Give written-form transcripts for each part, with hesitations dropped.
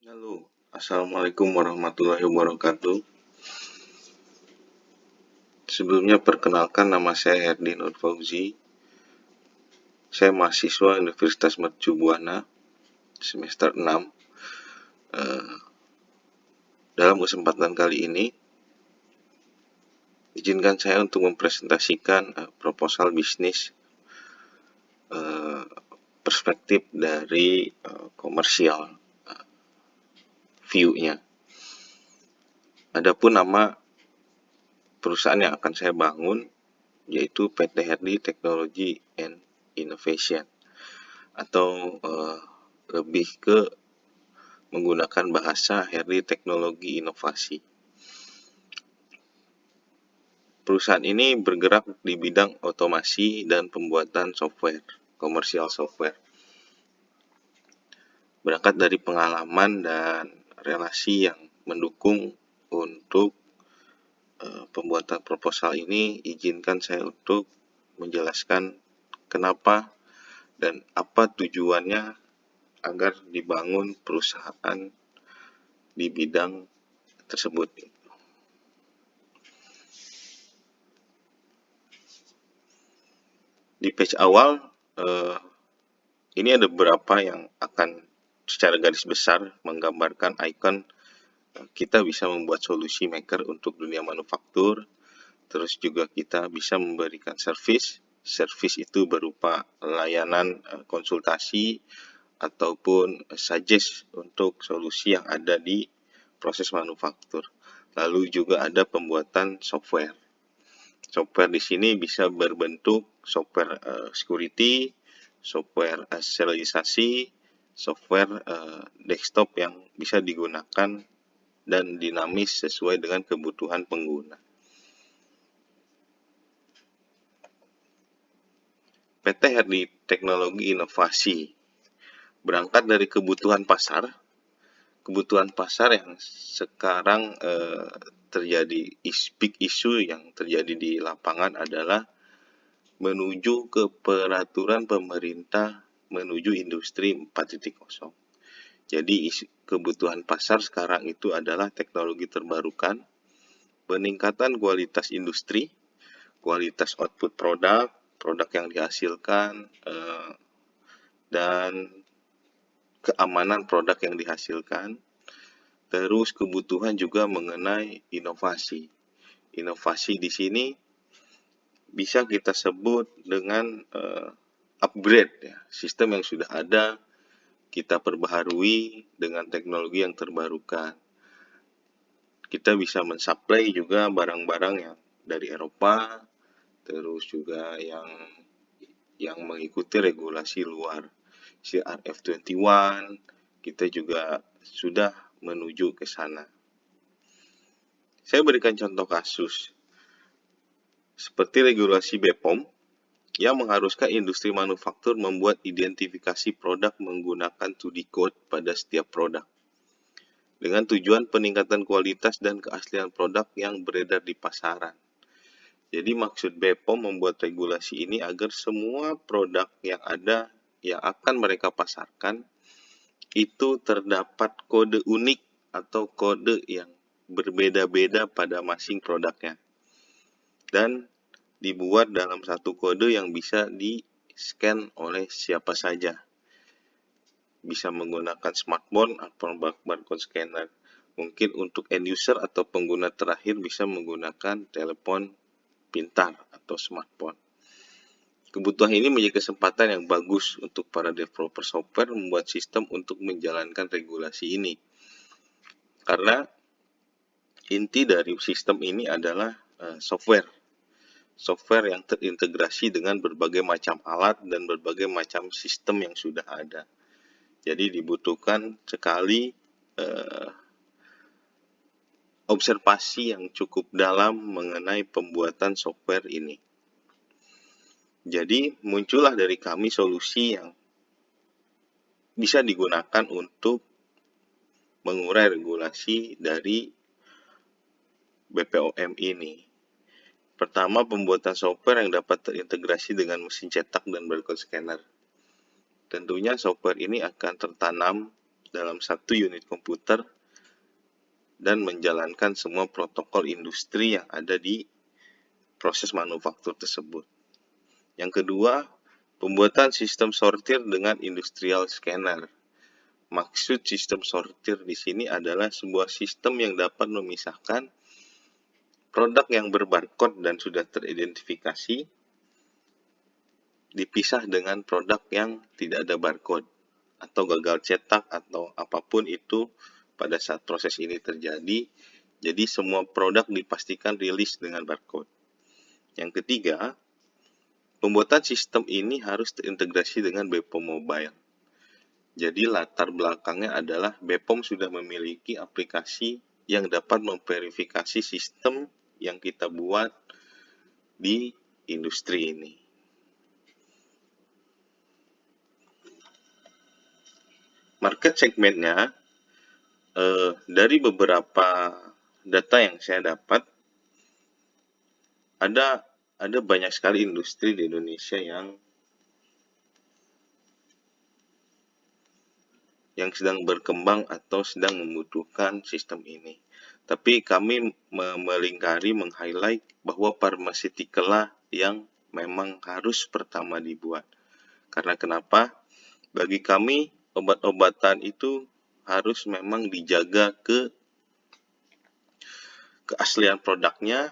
Halo, Assalamualaikum warahmatullahi wabarakatuh. Sebelumnya perkenalkan, nama saya Herdi Nur Fauzi. Saya mahasiswa Universitas Mercu Buana semester 6. Dalam kesempatan kali ini, izinkan saya untuk mempresentasikan proposal bisnis perspektif dari komersial view-nya. Adapun nama perusahaan yang akan saya bangun yaitu PT Herdi Technology and Innovation, atau lebih ke menggunakan bahasa Herdi Teknologi Inovasi. Perusahaan ini bergerak di bidang otomasi dan pembuatan software, komersial software. Berangkat dari pengalaman dan relasi yang mendukung untuk pembuatan proposal ini, izinkan saya untuk menjelaskan kenapa dan apa tujuannya agar dibangun perusahaan di bidang tersebut. Di page awal ini ada beberapa yang akan secara garis besar menggambarkan ikon kita bisa membuat solusi maker untuk dunia manufaktur. Terus juga kita bisa memberikan service itu berupa layanan konsultasi ataupun suggest untuk solusi yang ada di proses manufaktur. Lalu juga ada pembuatan software. Software di sini bisa berbentuk software security, software serialisasi, software desktop yang bisa digunakan dan dinamis sesuai dengan kebutuhan pengguna. PT Herdi Teknologi Inovasi berangkat dari kebutuhan pasar yang sekarang terjadi big issue yang terjadi di lapangan adalah menuju ke peraturan pemerintah menuju industri 4.0. Jadi kebutuhan pasar sekarang itu adalah teknologi terbarukan, peningkatan kualitas industri, kualitas output produk yang dihasilkan, dan keamanan produk yang dihasilkan. Terus kebutuhan juga mengenai inovasi. Inovasi di sini bisa kita sebut dengan upgrade ya, sistem yang sudah ada kita perbaharui dengan teknologi yang terbarukan. Kita bisa mensuplai juga barang-barang yang dari Eropa, terus juga yang mengikuti regulasi luar. CRF21, kita juga sudah menuju ke sana. Saya berikan contoh kasus seperti regulasi BPOM yang mengharuskan industri manufaktur membuat identifikasi produk menggunakan 2D code pada setiap produk dengan tujuan peningkatan kualitas dan keaslian produk yang beredar di pasaran. Jadi maksud BPOM membuat regulasi ini agar semua produk yang ada yang akan mereka pasarkan itu terdapat kode unik atau kode yang berbeda-beda pada masing produknya dan dibuat dalam satu kode yang bisa di-scan oleh siapa saja. Bisa menggunakan smartphone atau barcode scanner. Mungkin untuk end user atau pengguna terakhir bisa menggunakan telepon pintar atau smartphone. Kebutuhan ini menjadi kesempatan yang bagus untuk para developer software membuat sistem untuk menjalankan regulasi ini. Karena inti dari sistem ini adalah software yang terintegrasi dengan berbagai macam alat dan berbagai macam sistem yang sudah ada. Jadi dibutuhkan sekali observasi yang cukup dalam mengenai pembuatan software ini. Jadi muncullah dari kami solusi yang bisa digunakan untuk mengurai regulasi dari BPOM ini. Pertama, pembuatan software yang dapat terintegrasi dengan mesin cetak dan barcode scanner. Tentunya software ini akan tertanam dalam satu unit komputer dan menjalankan semua protokol industri yang ada di proses manufaktur tersebut. Yang kedua, pembuatan sistem sortir dengan industrial scanner. Maksud sistem sortir di sini adalah sebuah sistem yang dapat memisahkan produk yang berbarcode dan sudah teridentifikasi dipisah dengan produk yang tidak ada barcode atau gagal cetak atau apapun itu pada saat proses ini terjadi. Jadi semua produk dipastikan rilis dengan barcode. Yang ketiga, pembuatan sistem ini harus terintegrasi dengan BPOM Mobile. Jadi latar belakangnya adalah BPOM sudah memiliki aplikasi yang dapat memverifikasi sistem yang kita buat di industri ini. Market segmennya, dari beberapa data yang saya dapat, ada banyak sekali industri di Indonesia yang sedang berkembang atau sedang membutuhkan sistem ini. Tapi kami melingkari, meng-highlight bahwa pharmaceutical lah yang memang harus pertama dibuat. Karena kenapa? Bagi kami, obat-obatan itu harus memang dijaga keaslian produknya,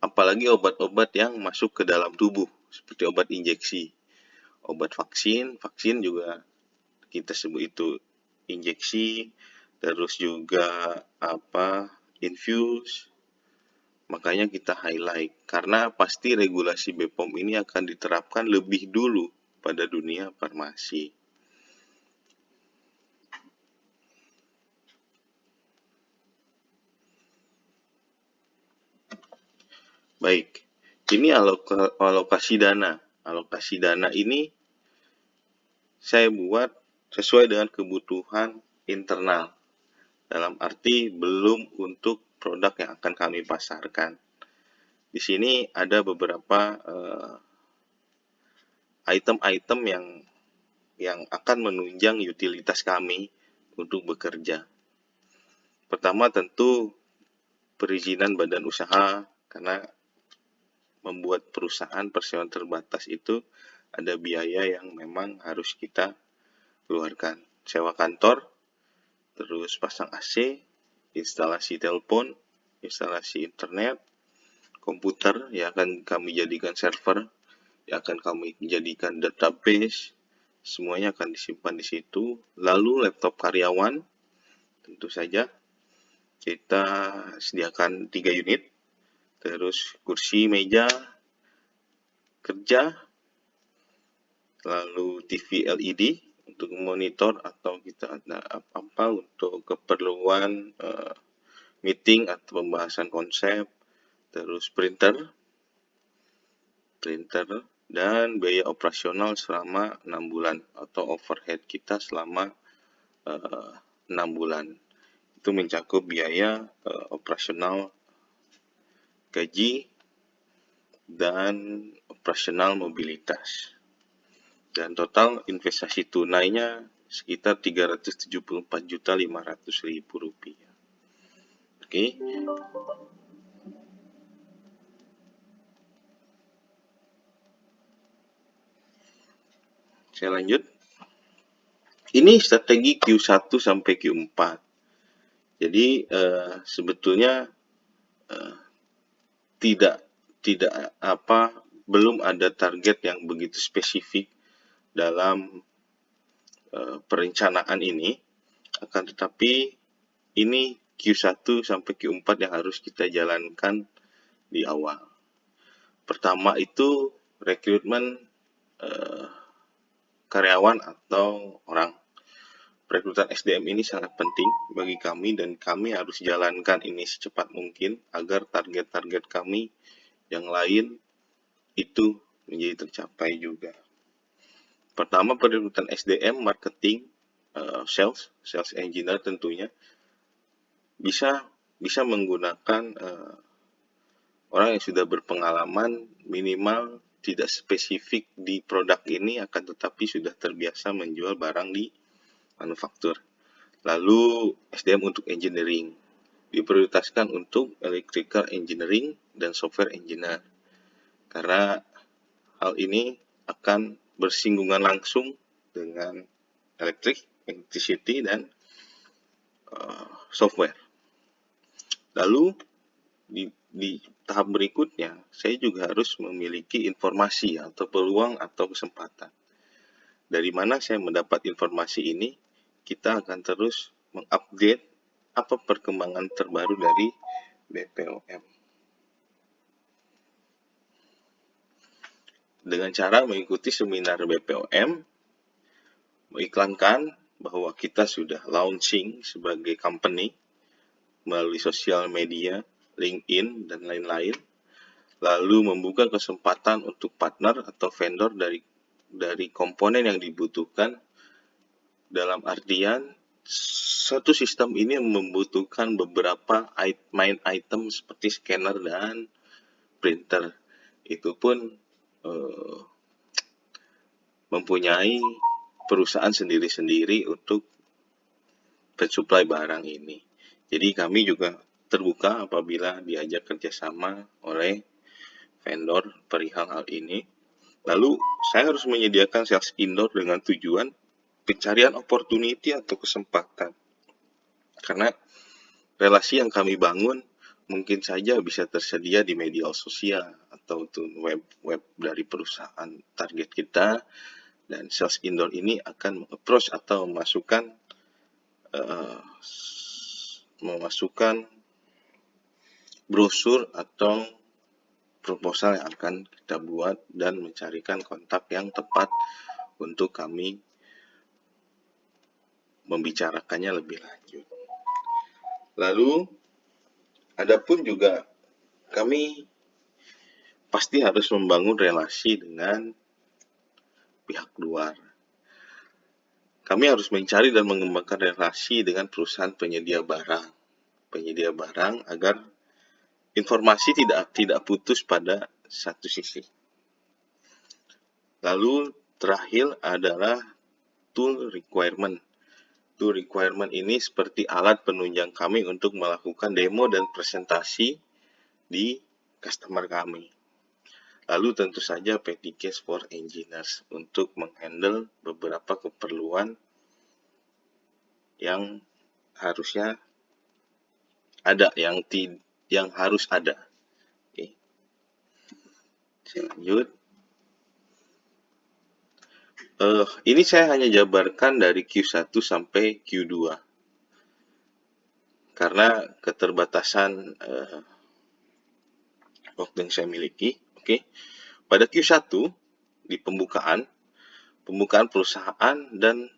apalagi obat-obat yang masuk ke dalam tubuh, seperti obat injeksi. Obat vaksin juga kita sebut itu injeksi, terus juga infuse. Makanya kita highlight, karena pasti regulasi BPOM ini akan diterapkan lebih dulu pada dunia farmasi. Baik, ini alokasi dana. Alokasi dana ini saya buat sesuai dengan kebutuhan internal. Dalam arti belum untuk produk yang akan kami pasarkan. Di sini ada beberapa item-item yang akan menunjang utilitas kami untuk bekerja. Pertama tentu perizinan badan usaha, karena membuat perusahaan perseroan terbatas itu ada biaya yang memang harus kita keluarkan. Sewa kantor, terus pasang AC, instalasi telepon, instalasi internet, komputer yang akan kami jadikan server, yang akan kami jadikan database, semuanya akan disimpan di situ. Lalu laptop karyawan, tentu saja kita sediakan 3 unit, terus kursi meja kerja, lalu TV LED untuk monitor atau kita ada apa untuk keperluan meeting atau pembahasan konsep, terus printer dan biaya operasional selama 6 bulan atau overhead kita selama 6 bulan. Itu mencakup biaya operasional gaji dan operasional mobilitas. Dan total investasi tunainya sekitar Rp374.500.000. Oke. Saya lanjut. Ini strategi Q1 sampai Q4. Jadi sebetulnya belum ada target yang begitu spesifik dalam perencanaan ini, akan tetapi ini Q1 sampai Q4 yang harus kita jalankan di awal. Pertama itu rekrutmen karyawan atau orang. Rekrutan SDM ini sangat penting bagi kami dan kami harus jalankan ini secepat mungkin agar target-target kami yang lain itu menjadi tercapai juga. Pertama, perekrutan SDM, marketing, sales engineer tentunya bisa menggunakan orang yang sudah berpengalaman, minimal tidak spesifik di produk ini, akan tetapi sudah terbiasa menjual barang di manufaktur. Lalu SDM untuk engineering. Diprioritaskan untuk electrical engineering dan software engineer. Karena hal ini akan bersinggungan langsung dengan electricity dan software. Lalu di tahap berikutnya, saya juga harus memiliki informasi atau peluang atau kesempatan. Dari mana saya mendapat informasi ini, kita akan terus mengupdate apa perkembangan terbaru dari BPOM. Dengan cara mengikuti seminar BPOM, mengiklankan bahwa kita sudah launching sebagai company melalui sosial media, LinkedIn, dan lain-lain, lalu membuka kesempatan untuk partner atau vendor dari komponen yang dibutuhkan, dalam artian satu sistem ini membutuhkan beberapa main item seperti scanner dan printer. Itu pun mempunyai perusahaan sendiri-sendiri untuk pensuplai barang ini. Jadi kami juga terbuka apabila diajak kerjasama oleh vendor perihal hal ini. Lalu saya harus menyediakan sales indoor dengan tujuan pencarian opportunity atau kesempatan. Karena relasi yang kami bangun mungkin saja bisa tersedia di media sosial atau web dari perusahaan target kita, dan sales indoor ini akan approach atau memasukkan brosur atau proposal yang akan kita buat dan mencarikan kontak yang tepat untuk kami membicarakannya lebih lanjut. Lalu, adapun juga kami pasti harus membangun relasi dengan pihak luar. Kami harus mencari dan mengembangkan relasi dengan perusahaan penyedia barang agar informasi tidak putus pada satu sisi. Lalu terakhir adalah tool requirement. Tool requirement ini seperti alat penunjang kami untuk melakukan demo dan presentasi di customer kami. Lalu tentu saja PDCase for engineers untuk menghandle beberapa keperluan yang harusnya ada, yang harus ada. Oke. Saya lanjut. Ini saya hanya jabarkan dari Q1 sampai Q2 karena keterbatasan waktu yang saya miliki. Oke. Pada Q1 di pembukaan perusahaan dan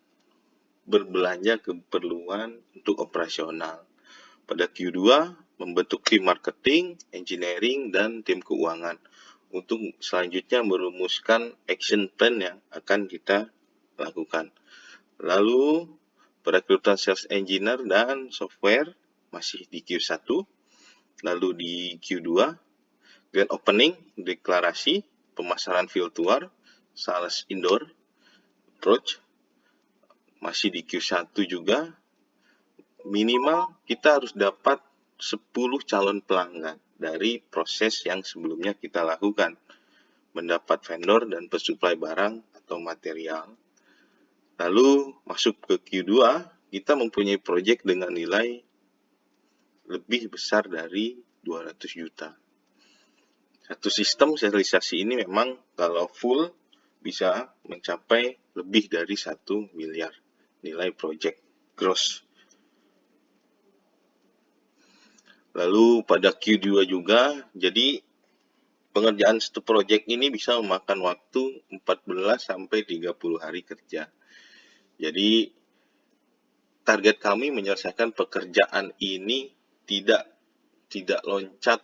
berbelanja keperluan untuk operasional. Pada Q2 membentuk tim marketing, engineering, dan tim keuangan untuk selanjutnya merumuskan action plan yang akan kita lakukan. Lalu perekrutan sales engineer dan software masih di Q1. Lalu di Q2 grand opening, deklarasi, pemasaran virtual, sales indoor, approach, masih di Q1 juga. Minimal kita harus dapat 10 calon pelanggan dari proses yang sebelumnya kita lakukan, mendapat vendor dan pensuplai barang atau material. Lalu masuk ke Q2, kita mempunyai proyek dengan nilai lebih besar dari 200 juta. Satu sistem serialisasi ini memang kalau full bisa mencapai lebih dari 1 miliar nilai proyek gross. Lalu pada Q2 juga, jadi pengerjaan satu proyek ini bisa memakan waktu 14 sampai 30 hari kerja. Jadi target kami menyelesaikan pekerjaan ini tidak loncat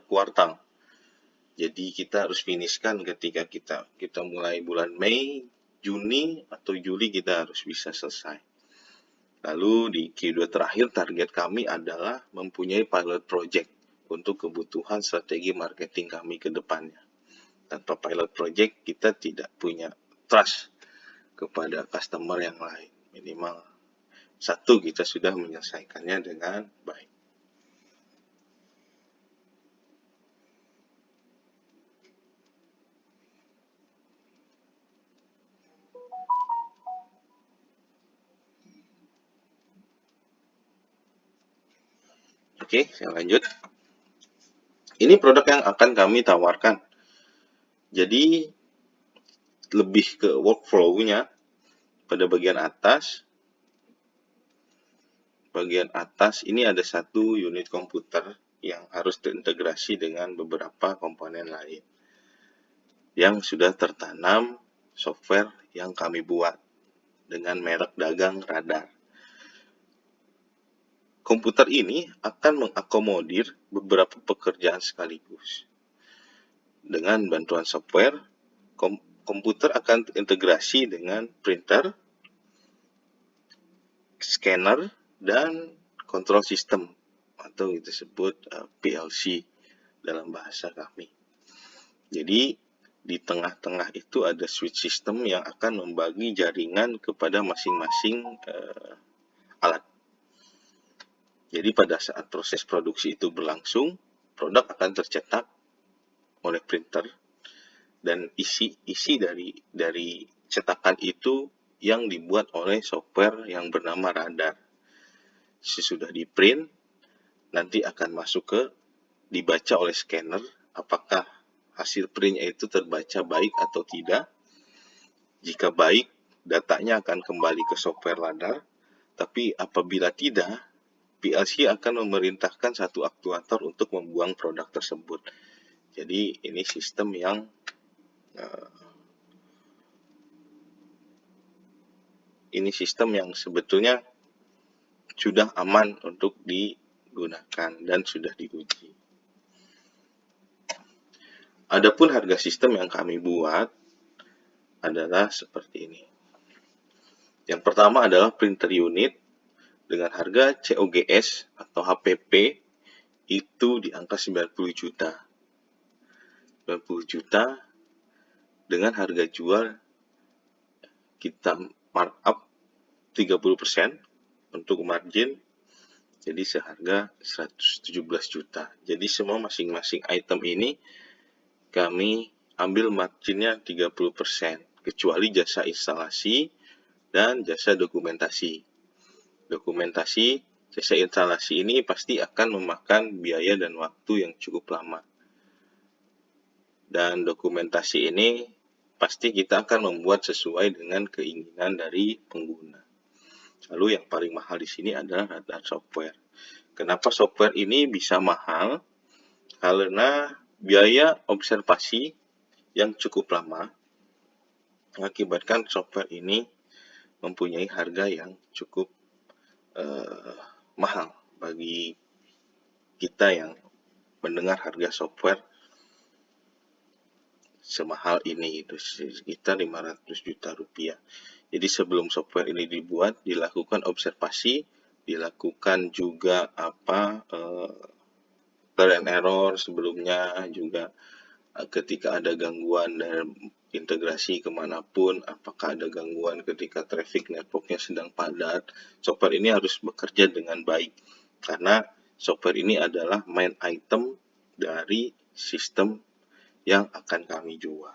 kuartal. Jadi kita harus finishkan ketika kita mulai bulan Mei, Juni atau Juli kita harus bisa selesai. Lalu di Q2 terakhir target kami adalah mempunyai pilot project untuk kebutuhan strategi marketing kami ke depannya. Tanpa pilot project kita tidak punya trust kepada customer yang lain. Minimal satu kita sudah menyelesaikannya dengan baik. Oke, saya lanjut. Ini produk yang akan kami tawarkan. Jadi lebih ke workflow-nya. Pada bagian atas ini ada satu unit komputer yang harus terintegrasi dengan beberapa komponen lain yang sudah tertanam software yang kami buat dengan merek dagang Radar. Komputer ini akan mengakomodir beberapa pekerjaan sekaligus. Dengan bantuan software, komputer akan terintegrasi dengan printer, scanner, dan control system atau kita sebut PLC dalam bahasa kami. Jadi di tengah-tengah itu ada switch system yang akan membagi jaringan kepada masing-masing alat. Jadi pada saat proses produksi itu berlangsung, produk akan tercetak oleh printer dan isi dari cetakan itu yang dibuat oleh software yang bernama Radar. Sesudah di print, nanti akan masuk ke dibaca oleh scanner, apakah hasil printnya itu terbaca baik atau tidak. Jika baik, datanya akan kembali ke software Radar, tapi apabila tidak, PLC akan memerintahkan satu aktuator untuk membuang produk tersebut. Jadi ini sistem yang sebetulnya sudah aman untuk digunakan dan sudah diuji. Adapun harga sistem yang kami buat adalah seperti ini. Yang pertama adalah printer unit dengan harga COGS atau HPP itu di angka 90 juta. 90 juta dengan harga jual kita markup 30% untuk margin, jadi seharga 117 juta. Jadi semua masing-masing item ini kami ambil marginnya 30%, kecuali jasa instalasi dan jasa dokumentasi. Jasa instalasi ini pasti akan memakan biaya dan waktu yang cukup lama. Dan dokumentasi ini pasti kita akan membuat sesuai dengan keinginan dari pengguna. Lalu yang paling mahal di sini adalah Radar software. Kenapa software ini bisa mahal? Karena biaya observasi yang cukup lama mengakibatkan software ini mempunyai harga yang cukup mahal bagi kita yang mendengar harga software semahal ini, itu sekitar 500 juta rupiah. Jadi sebelum software ini dibuat, dilakukan observasi, dilakukan juga trial and error sebelumnya, juga ketika ada gangguan dalam integrasi kemanapun, apakah ada gangguan ketika traffic networknya sedang padat, software ini harus bekerja dengan baik, karena software ini adalah main item dari sistem yang akan kami jual.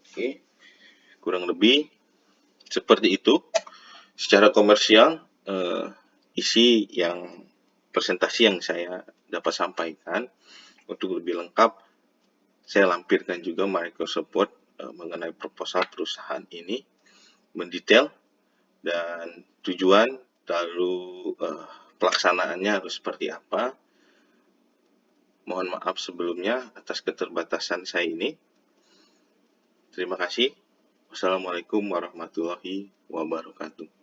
Oke, kurang lebih seperti itu. Secara komersial, isi yang presentasi yang saya dapat sampaikan. Untuk lebih lengkap, saya lampirkan juga Microsoft Word mengenai proposal perusahaan ini, mendetail dan tujuan, lalu pelaksanaannya harus seperti apa. Mohon maaf sebelumnya atas keterbatasan saya ini. Terima kasih. Wassalamualaikum warahmatullahi wabarakatuh.